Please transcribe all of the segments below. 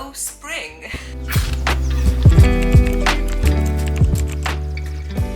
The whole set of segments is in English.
Hello spring!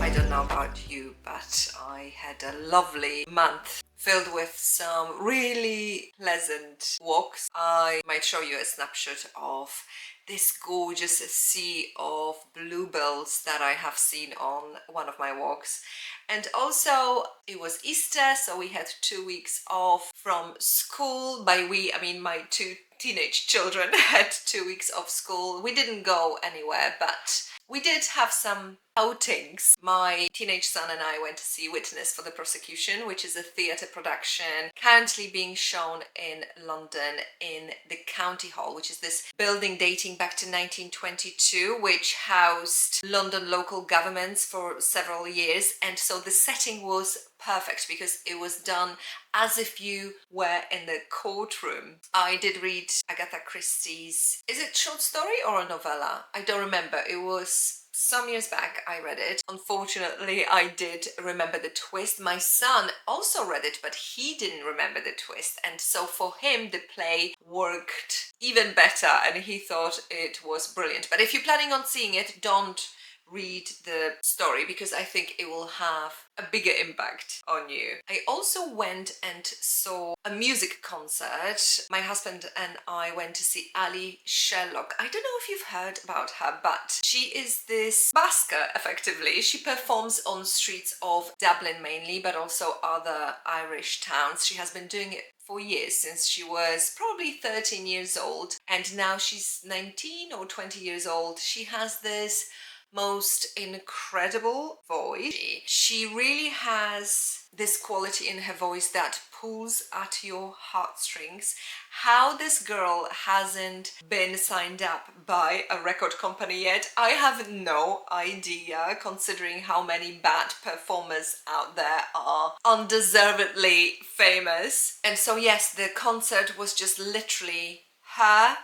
I don't know about you, but I had a lovely month filled with some really pleasant walks. I might show you a snapshot of this gorgeous sea of bluebells that I have seen on one of my walks. And also it was Easter, so we had 2 weeks off from school. By we, I mean my two teenage children had 2 weeks of school. We didn't go anywhere, but we did have some outings. My teenage son and I went to see Witness for the Prosecution, which is a theatre production currently being shown in London in the County Hall, which is this building dating back to 1922, which housed London local governments for several years. And so the setting was perfect because it was done as if you were in the courtroom. I did read Agatha Christie's, is it short story or a novella? I don't remember. It was some years back I read it. Unfortunately, I did remember the twist. My son also read it, but he didn't remember the twist. And so for him, the play worked even better and he thought it was brilliant. But if you're planning on seeing it, don't read the story because I think it will have a bigger impact on you. I also went and saw a music concert. My husband and I went to see Allie Sherlock. I don't know if you've heard about her, but she is this busker effectively. She performs on streets of Dublin mainly, but also other Irish towns. She has been doing it for years, since she was probably 13 years old, and now she's 19 or 20 years old. She has this most incredible voice. She really has this quality in her voice that pulls at your heartstrings. How this girl hasn't been signed up by a record company yet, I have no idea, considering how many bad performers out there are undeservedly famous. And so yes, the concert was just literally her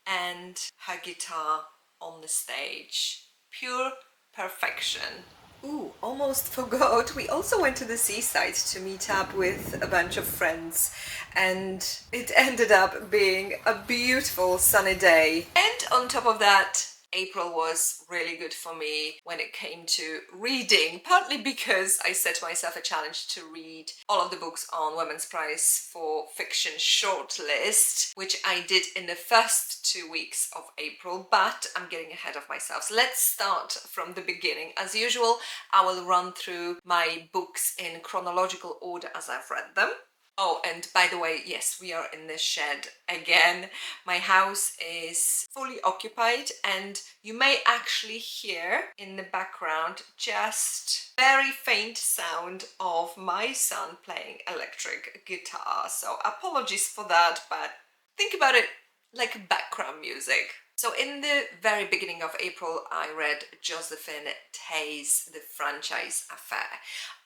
and her guitar on the stage. Pure perfection. Ooh, almost forgot. We also went to the seaside to meet up with a bunch of friends, and it ended up being a beautiful sunny day. And on top of that, April was really good for me when it came to reading, partly because I set myself a challenge to read all of the books on Women's Prize for Fiction Shortlist, which I did in the first 2 weeks of April, but I'm getting ahead of myself. So let's start from the beginning. As usual, I will run through my books in chronological order as I've read them. Oh, and by the way, yes, we are in the shed again. My house is fully occupied and you may actually hear in the background just very faint sound of my son playing electric guitar. So apologies for that, but think about it like background music. So in the very beginning of April, I read Josephine Tey's The Franchise Affair.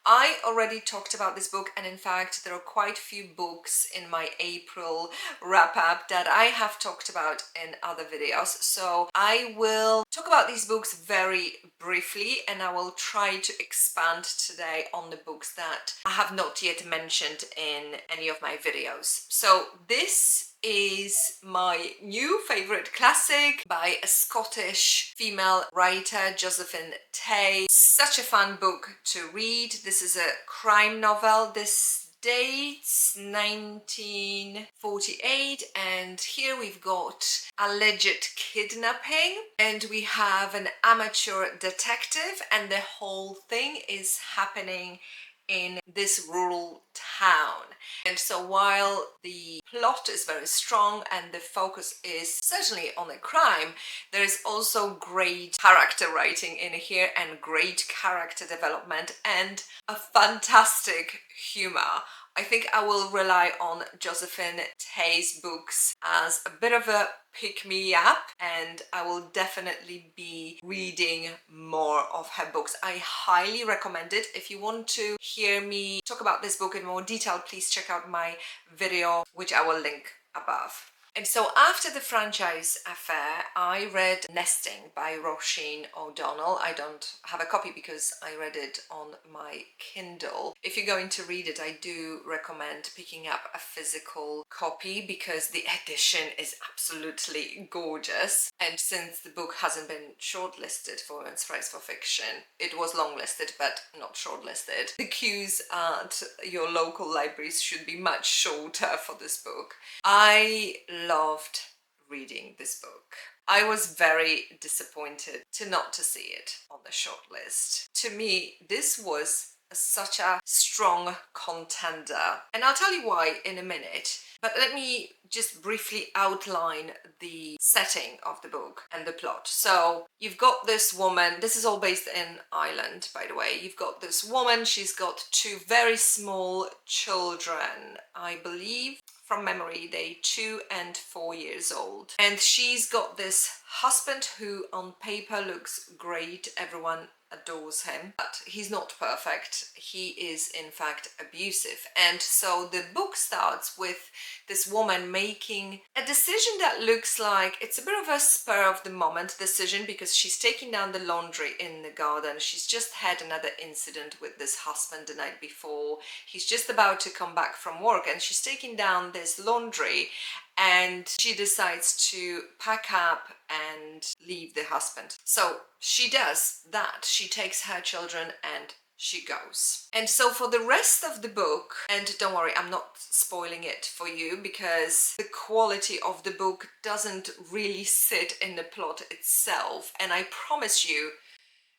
I already talked about this book, and in fact there are quite a few books in my April wrap-up that I have talked about in other videos. So I will talk about these books very briefly, and I will try to expand today on the books that I have not yet mentioned in any of my videos. So this is my new favorite classic by a Scottish female writer, Josephine Tey. Such a fun book to read. This is a crime novel. This dates 1948, and here we've got alleged kidnapping, and we have an amateur detective, and the whole thing is happening in this rural town. And so while the plot is very strong and the focus is certainly on a crime, there is also great character writing in here and great character development and a fantastic humor. I think I will rely on Josephine Tey's books as a bit of a pick-me-up, and I will definitely be reading more of her books. I highly recommend it. If you want to hear me talk about this book in more detail, please check out my video, which I will link above. And so after the franchise affair, I read Nesting by Roisin O'Donnell. I don't have a copy because I read it on my Kindle. If you're going to read it, I do recommend picking up a physical copy because the edition is absolutely gorgeous. And since the book hasn't been shortlisted for Women's Prize for Fiction, it was longlisted but not shortlisted. The queues at your local libraries should be much shorter for this book. I loved reading this book. I was very disappointed not to see it on the shortlist. To me, this was such a strong contender, and I'll tell you why in a minute. But let me just briefly outline the setting of the book and the plot. So you've got this woman, this is all based in Ireland, by the way. You've got this woman, she's got two very small children, I believe. From memory, they 2 and 4 years old. And she's got this husband who on paper looks great. Everyone adores him, but he's not perfect. He is in fact abusive. And so the book starts with this woman making a decision that looks like it's a bit of a spur of the moment decision, because she's taking down the laundry in the garden. She's just had another incident with this husband the night before. He's just about to come back from work and she's taking down this laundry, and she decides to pack up and leave the husband. So she does that. She takes her children and she goes. And so for the rest of the book, and don't worry, I'm not spoiling it for you because the quality of the book doesn't really sit in the plot itself, and I promise you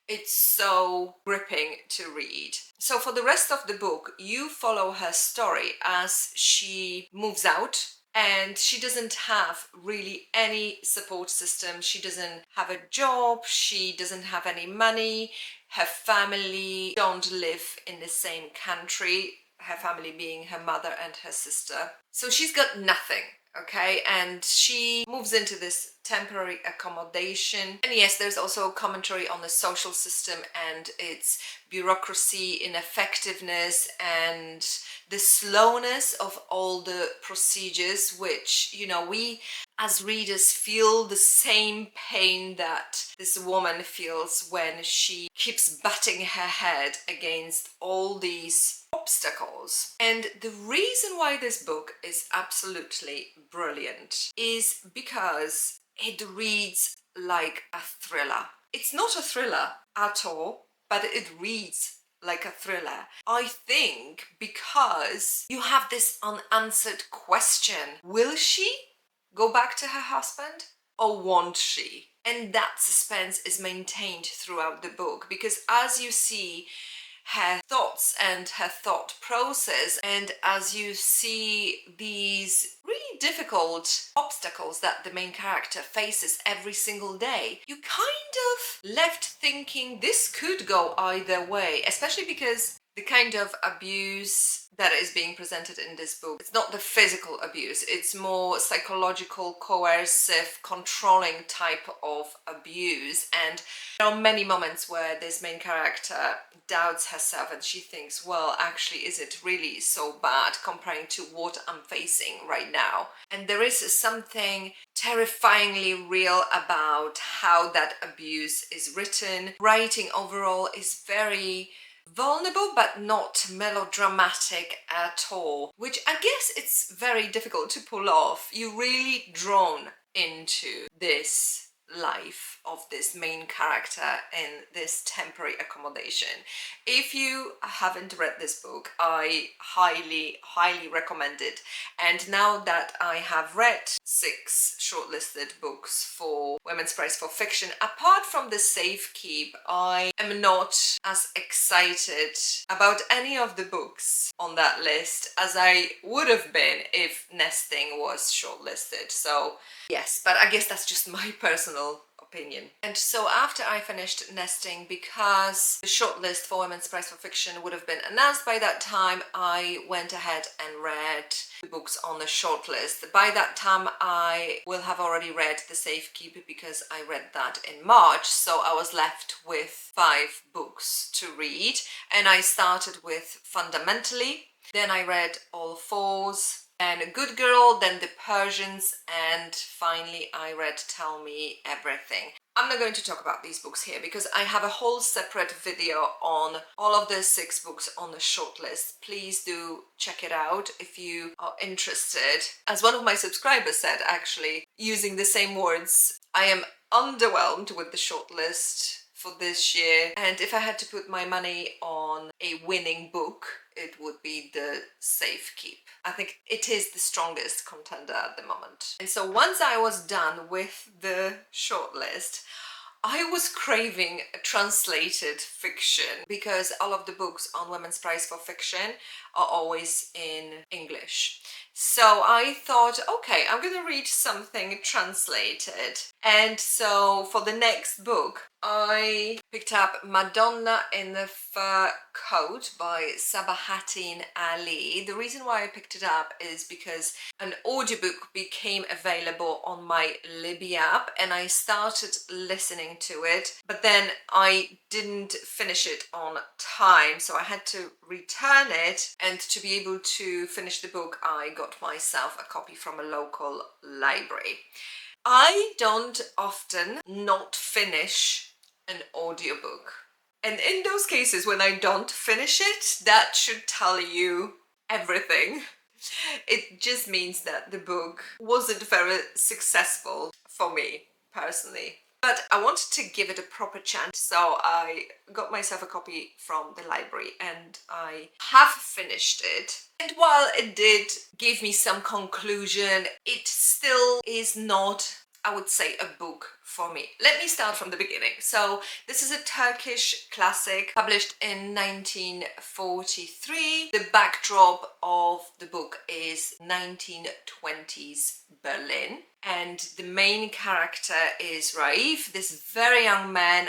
it's so gripping to read. So for the rest of the book, you follow her story as she moves out, and she doesn't have really any support system. She doesn't have a job, she doesn't have any money, her family don't live in the same country, her family being her mother and her sister. So she's got nothing. Okay, and she moves into this temporary accommodation. And yes, there's also a commentary on the social system and its bureaucracy, ineffectiveness, and the slowness of all the procedures, which, you know, we as readers feel the same pain that this woman feels when she keeps batting her head against all these obstacles. And the reason why this book is absolutely brilliant is because it reads like a thriller. It's not a thriller at all, but it reads like a thriller. I think because you have this unanswered question: will she go back to her husband or won't she? And that suspense is maintained throughout the book, because as you see her thoughts and her thought process, and as you see these really difficult obstacles that the main character faces every single day, you kind of left thinking this could go either way, especially because the kind of abuse that is being presented in this book, it's not the physical abuse, it's more psychological, coercive, controlling type of abuse. And there are many moments where this main character doubts herself and she thinks, well, actually, is it really so bad comparing to what I'm facing right now? And there is something terrifyingly real about how that abuse is written. Writing overall is very vulnerable but not melodramatic at all, which I guess it's very difficult to pull off. You're really drawn into this life of this main character in this temporary accommodation. If you haven't read this book, I highly recommend it. And now that I have read 6 shortlisted books for Women's Prize for Fiction, apart from The Safekeep, I am not as excited about any of the books on that list as I would have been if Nesting was shortlisted. So yes, but I guess that's just my personal opinion. And so after I finished Nesting, because the shortlist for Women's Prize for Fiction would have been announced by that time, I went ahead and read the books on the shortlist. By that time, I will have already read The Safekeep because I read that in March, so I was left with 5 books to read, and I started with Fundamentally, then I read All Fours, and Good Girl, then The Persians, and finally I read Tell Me Everything. I'm not going to talk about these books here because I have a whole separate video on all of the 6 books on the shortlist. Please do check it out if you are interested. As one of my subscribers said, actually, using the same words, I am underwhelmed with the shortlist for this year, and if I had to put my money on a winning book, it would be The Safe Keep. I think it is the strongest contender at the moment. And so once I was done with the shortlist, I was craving translated fiction because all of the books on Women's Prize for Fiction are always in English. So I thought, okay, I'm gonna read something translated. And so for the next book, I picked up Madonna in the Fur Coat by Sabahattin Allie. The reason why I picked it up is because an audiobook became available on my Levy app and I started listening to it, but then I didn't finish it on time, so I had to return it, and to be able to finish the book I got myself a copy from a local library. I don't often not finish an audiobook, and in those cases when I don't finish it, that should tell you everything. It just means that the book wasn't very successful for me personally. But I wanted to give it a proper chance, so I got myself a copy from the library and I have finished it. And while it did give me some conclusion, it still is not, I would say, a book for me. Let me start from the beginning. So this is a Turkish classic published in 1943. The backdrop of the book is 1920s Berlin, and the main character is Raif, this very young man.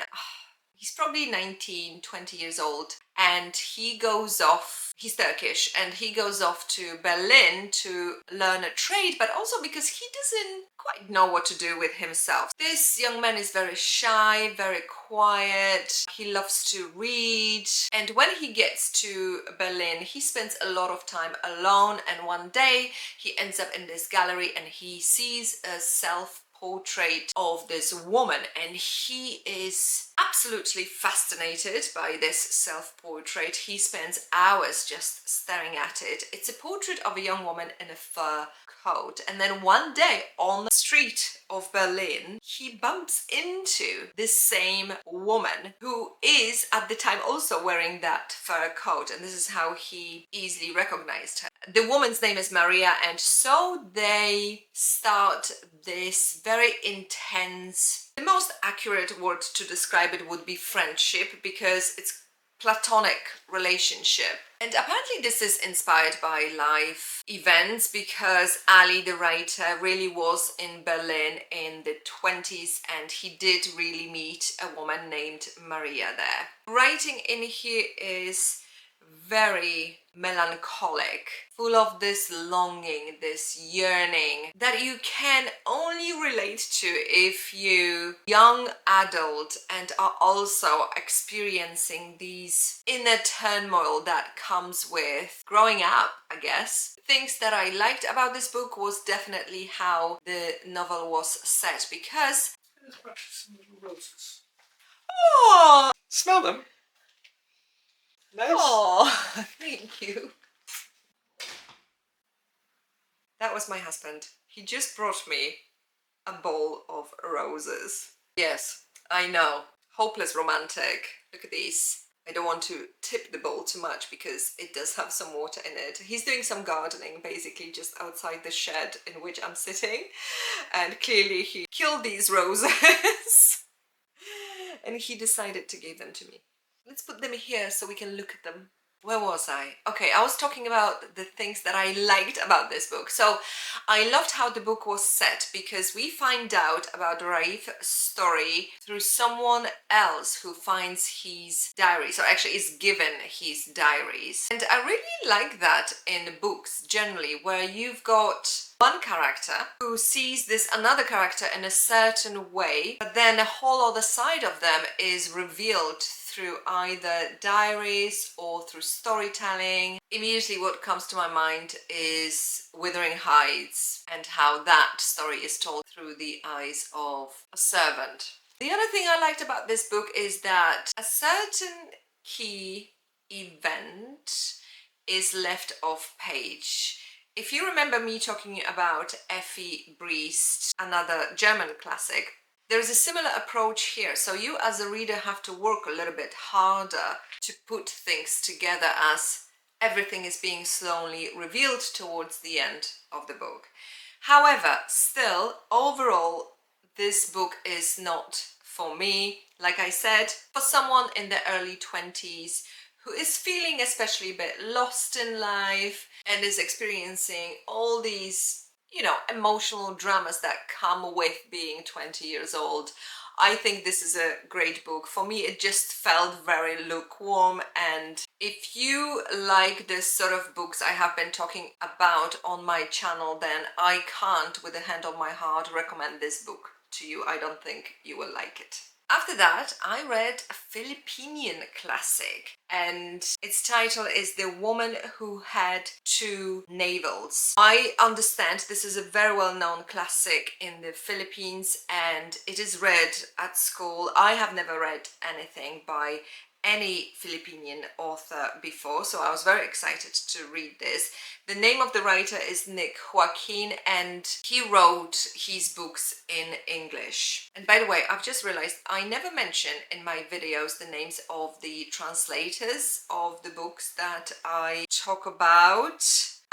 He's probably 19, 20 years old, and he goes off, he's Turkish, and he goes off to Berlin to learn a trade, but also because he doesn't quite know what to do with himself. This young man is very shy, very quiet, he loves to read, and when he gets to Berlin, he spends a lot of time alone, and one day he ends up in this gallery and he sees a self-portrait of this woman, and he is absolutely fascinated by this self-portrait. He spends hours just staring at it. It's a portrait of a young woman in a fur coat, and then one day on the street of Berlin he bumps into this same woman who is at the time also wearing that fur coat, and this is how he easily recognized her. The woman's name is Maria, and so they start this very intense, the most accurate word to describe it would be friendship, because it's platonic relationship. And apparently this is inspired by life events, because Allie, the writer, really was in Berlin in the 20s and he did really meet a woman named Maria there. Writing in here is very melancholic, full of this longing, this yearning that you can only relate to if you young adult and are also experiencing these inner turmoil that comes with growing up, I guess. Things that I liked about this book was definitely how the novel was set, because There's some little roses. oh, Smell them. Nice. oh, thank you. That was my husband. He just brought me a bowl of roses. Yes, I know. Hopeless romantic. Look at these. I don't want to tip the bowl too much because it does have some water in it. He's doing some gardening basically just outside the shed in which I'm sitting. And clearly he killed these roses. And he decided to give them to me. Let's put them here so we can look at them. Where was I? Okay, I was talking about the things that I liked about this book. So I loved how the book was set, because we find out about Raif's story through someone else who finds his diaries, or actually is given his diaries. And I really like that in books generally, where you've got one character who sees this another character in a certain way, but then a whole other side of them is revealed through either diaries or through storytelling, immediately what comes to my mind is Wuthering Heights and how that story is told through the eyes of a servant. The other thing I liked about this book is that a certain key event is left off page. If you remember me talking about Effie Briest, another German classic, there is a similar approach here. So you as a reader have to work a little bit harder to put things together as everything is being slowly revealed towards the end of the book. However, still, overall, this book is not for me. Like I said, for someone in the early 20s who is feeling especially a bit lost in life and is experiencing all these, emotional dramas that come with being 20 years old, I think this is a great book. For me, it just felt very lukewarm, and if you like this sort of books I have been talking about on my channel, then I can't, with a hand on my heart, recommend this book to you. I don't think you will like it. After that, I read a Filipinian classic, and its title is The Woman Who Had Two Navels. I understand this is a very well-known classic in the Philippines, and it is read at school. I have never read anything by any Filipinian author before, so I was very excited to read this. The name of the writer is Joaquin, and he wrote his books in English. And by the way, I've just realized I never mention in my videos the names of the translators of the books that I talk about.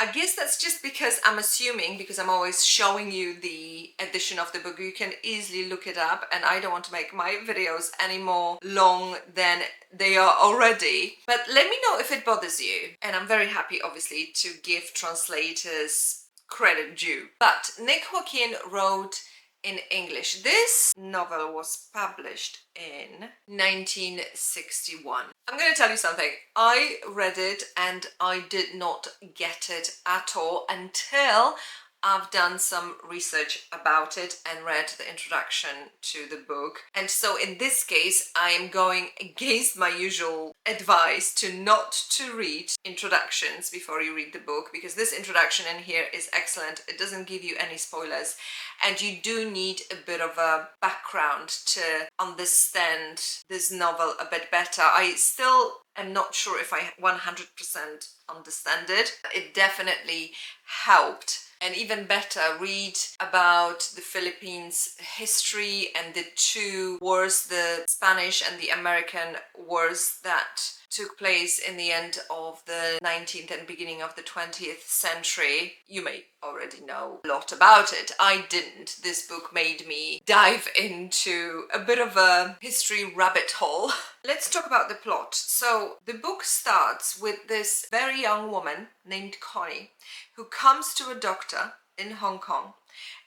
I guess that's just because I'm assuming, because I'm always showing you the edition of the book, you can easily look it up, and I don't want to make my videos any more long than they are already. But let me know if it bothers you, and I'm very happy obviously to give translators credit due. But Nick Joaquin wrote in English. This novel was published in 1961. I'm going to tell you something. I read it and I did not get it at all until I've done some research about it and read the introduction to the book. And so in this case, I am going against my usual advice to not to read introductions before you read the book, because this introduction in here is excellent. It doesn't give you any spoilers, and you do need a bit of a background to understand this novel a bit better. I still am not sure if I 100% understand it. It definitely helped. And even better, read about the Philippines history and the two wars, the Spanish and the American wars that took place in the end of the 19th and beginning of the 20th century. You may already know a lot about it. I didn't. This book made me dive into a bit of a history rabbit hole. Let's talk about the plot. So the book starts with this very young woman named Connie who comes to a doctor in Hong Kong,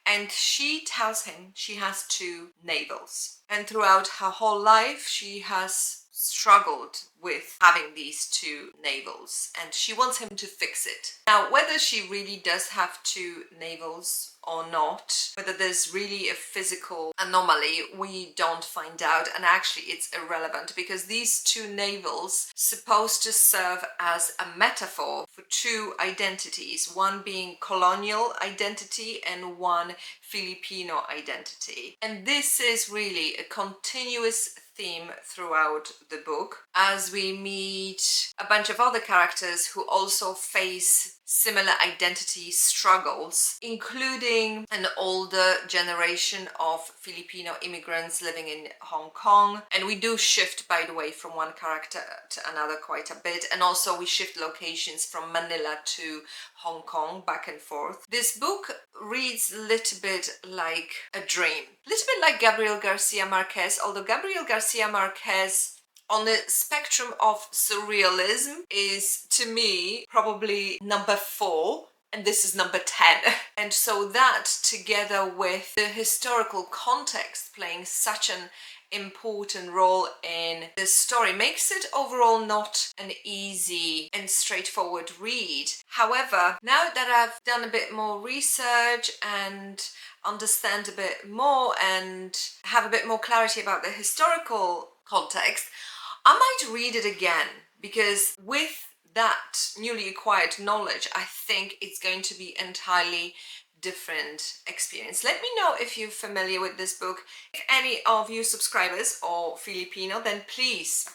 and she tells him she has two navels, and throughout her whole life she has struggled with having these two navels, and she wants him to fix it. Now, whether she really does have two navels or not, whether there's really a physical anomaly, we don't find out, and actually it's irrelevant, because these two navels supposed to serve as a metaphor for two identities, one being colonial identity and one Filipino identity. And this is really a continuous theme throughout the book, as we meet a bunch of other characters who also face similar identity struggles, including an older generation of Filipino immigrants living in Hong Kong. And we do shift, by the way, from one character to another quite a bit, and also we shift locations from Manila to Hong Kong, back and forth. This book reads a little bit like a dream, a little bit like Gabriel Garcia Marquez, although Gabriel Garcia Marquez on the spectrum of surrealism is, to me, probably number 4, and this is number 10. And so that, together with the historical context playing such an important role in this story, makes it overall not an easy and straightforward read. However, now that I've done a bit more research and understand a bit more and have a bit more clarity about the historical context, I might read it again because with that newly acquired knowledge, I think it's going to be entirely different experience. Let me know if you're familiar with this book. If any of you subscribers or Filipino, then please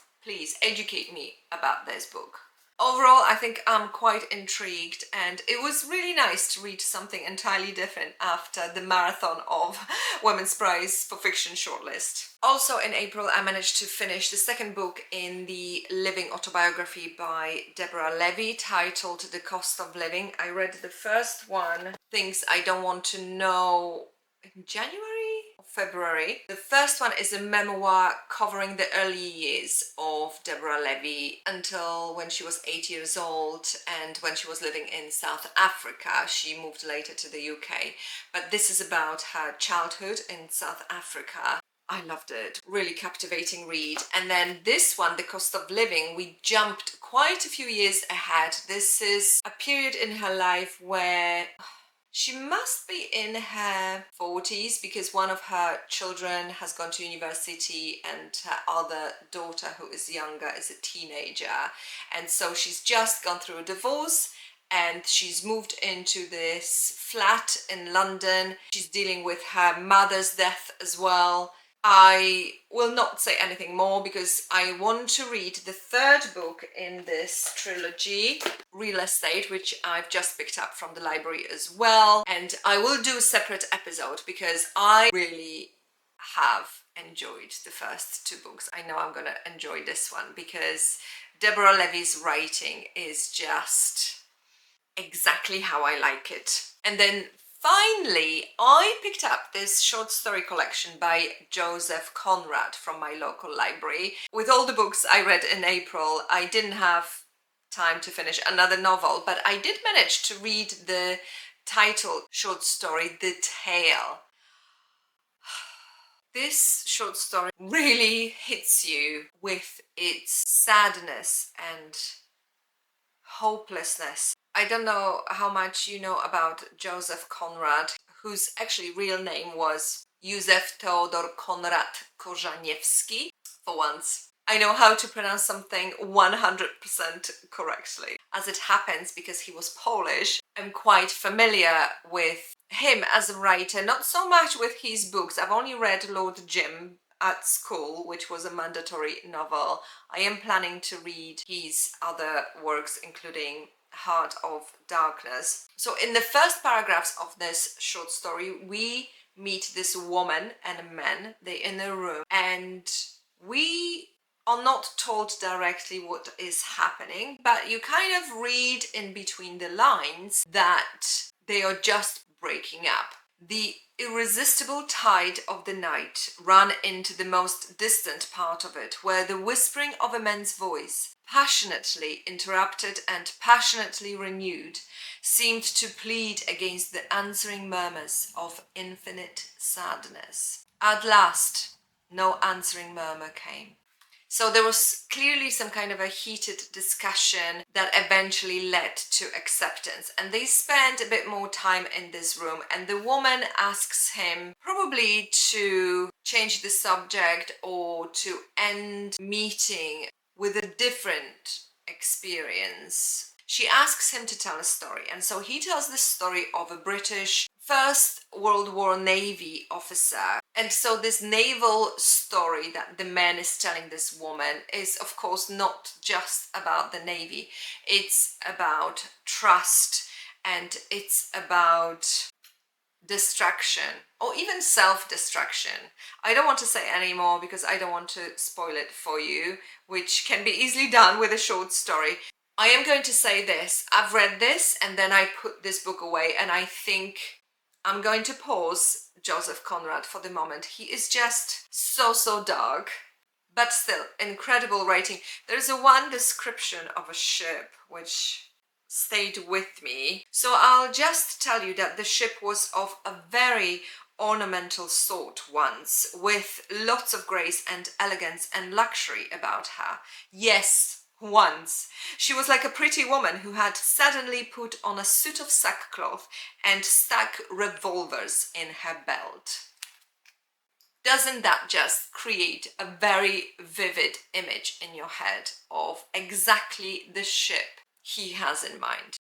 educate me about this book. Overall, I think I'm quite intrigued, and it was really nice to read something entirely different after the marathon of Women's Prize for Fiction Shortlist. Also in April, I managed to finish the second book in the living autobiography by Deborah Levy, titled The Cost of Living. I read the first one, Things I Don't Want to Know, in January or February. The first one is a memoir covering the early years of Deborah Levy until when she was 8 years old and when she was living in South Africa. She moved later to the UK, but this is about her childhood in South Africa. I loved it. Really captivating read. And then this one, The Cost of Living, we jumped quite a few years ahead. This is a period in her life where she must be in her 40s because one of her children has gone to university and her other daughter, who is younger, is a teenager. And so she's just gone through a divorce and she's moved into this flat in London. She's dealing with her mother's death as well. I will not say anything more because I want to read the third book in this trilogy, Real Estate, which I've just picked up from the library as well. And I will do a separate episode because I really have enjoyed the first two books. I know I'm gonna enjoy this one because Deborah Levy's writing is just exactly how I like it. And then finally, I picked up this short story collection by Joseph Conrad from my local library. With all the books I read in April, I didn't have time to finish another novel, but I did manage to read the title short story, The Tale. This short story really hits you with its sadness and hopelessness. I don't know how much you know about Joseph Conrad, whose actually real name was Józef Teodor Konrad Korzeniewski. For once, I know how to pronounce something 100% correctly. As it happens, because he was Polish, I'm quite familiar with him as a writer, not so much with his books. I've only read Lord Jim at school, which was a mandatory novel. I am planning to read his other works, including Heart of Darkness. So in the first paragraphs of this short story, we meet this woman and a man. They're in a room and we are not told directly what is happening, but you kind of read in between the lines that they are just breaking up. The irresistible tide of the night ran into the most distant part of it, where the whispering of a man's voice, passionately interrupted and passionately renewed, seemed to plead against the answering murmurs of infinite sadness. At last, no answering murmur came. So there was clearly some kind of a heated discussion that eventually led to acceptance. And they spent a bit more time in this room. And the woman asks him probably to change the subject or to end meeting with a different experience. She asks him to tell a story. And so he tells the story of a British First World War Navy officer. And so this naval story that the man is telling this woman is, of course, not just about the Navy. It's about trust and it's about destruction or even self-destruction. I don't want to say any more because I don't want to spoil it for you, which can be easily done with a short story. I am going to say this. I've read this and then I put this book away, and I think I'm going to pause Joseph Conrad for the moment. He is just so dark, but still incredible writing. There's one description of a ship which stayed with me. So I'll just tell you that the ship was of a very ornamental sort once, with lots of grace and elegance and luxury about her. Yes, once. She was like a pretty woman who had suddenly put on a suit of sackcloth and stuck revolvers in her belt. Doesn't that just create a very vivid image in your head of exactly the ship he has in mind?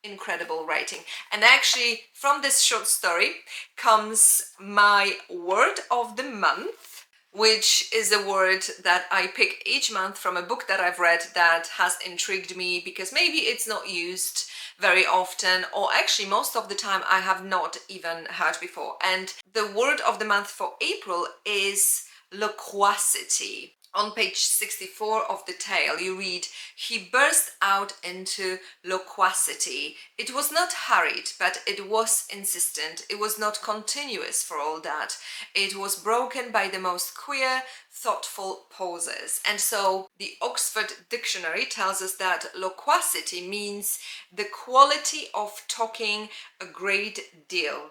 Incredible writing. And actually, from this short story comes my word of the month, which is a word that I pick each month from a book that I've read that has intrigued me, because maybe it's not used very often, or actually most of the time I have not even heard before. And the word of the month for April is loquacity. On page 64 of the tale, you read, "He burst out into loquacity. It was not hurried, but it was insistent. It was not continuous for all that. It was broken by the most queer, thoughtful pauses." And so the Oxford Dictionary tells us that loquacity means the quality of talking a great deal,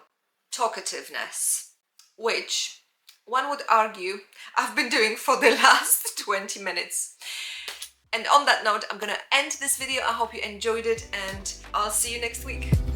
talkativeness, which one would argue I've been doing for the last 20 minutes. And on that note, I'm gonna end this video. I hope you enjoyed it, and I'll see you next week.